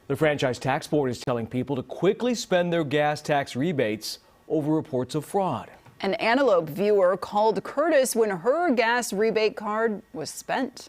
The Franchise Tax Board is telling people to quickly spend their gas tax rebates over reports of fraud. An Antelope viewer called Kurtis when her gas rebate card was spent.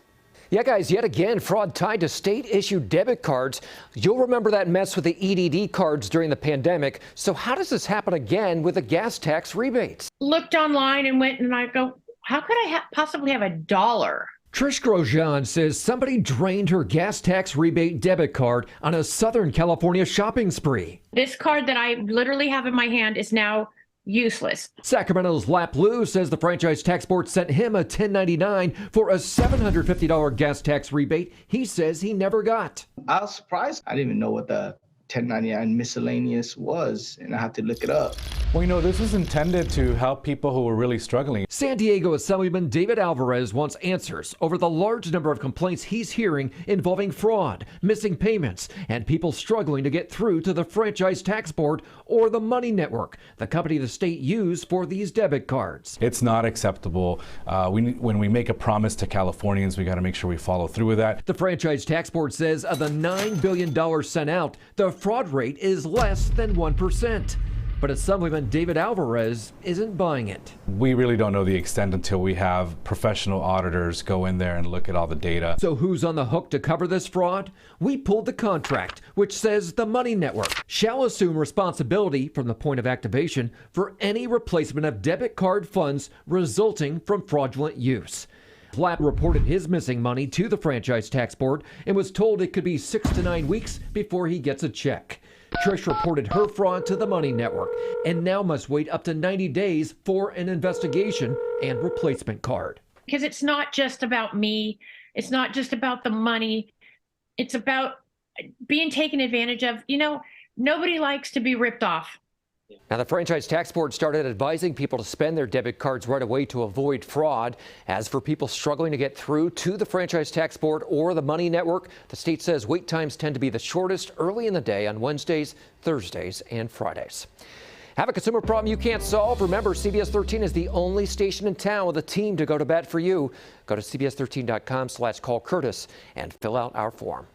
Yeah, guys, yet again, fraud tied to state-issued debit cards. You'll remember that mess with the EDD cards during the pandemic. So how does this happen again with the gas tax rebates? Looked online and went and I go, how could I possibly have $1? Trish Grosjean says somebody drained her gas tax rebate debit card on a Southern California shopping spree. This card that I literally have in my hand is now useless. Sacramento's Lap Lou says the Franchise Tax Board sent him a 1099 for a $750 gas tax rebate he says he never got. I was surprised. I didn't even know what the 1099 miscellaneous was, and I have to look it up. Well, this is intended to help people who are really struggling. San Diego Assemblyman David Alvarez wants answers over the large number of complaints he's hearing involving fraud, missing payments, and people struggling to get through to the Franchise Tax Board or the Money Network, the company the state used for these debit cards. It's not acceptable. When we make a promise to Californians, we got to make sure we follow through with that. The Franchise Tax Board says of the $9 billion sent out, the fraud rate is less than 1%. But Assemblyman David Alvarez isn't buying it. We really don't know the extent until we have professional auditors go in there and look at all the data. So who's on the hook to cover this fraud? We pulled the contract, which says the Money Network shall assume responsibility from the point of activation for any replacement of debit card funds resulting from fraudulent use. Lap reported his missing money to the Franchise Tax Board and was told it could be 6 to 9 weeks before he gets a check. Trish reported her fraud to the Money Network and now must wait up to 90 days for an investigation and replacement card. Because it's not just about me. It's not just about the money. It's about being taken advantage of. Nobody likes to be ripped off. Now, the Franchise Tax Board started advising people to spend their debit cards right away to avoid fraud. As for people struggling to get through to the Franchise Tax Board or the Money Network, the state says wait times tend to be the shortest early in the day on Wednesdays, Thursdays, and Fridays. Have a consumer problem you can't solve? Remember, CBS 13 is the only station in town with a team to go to bat for you. Go to cbs13.com/callCurtis and fill out our form.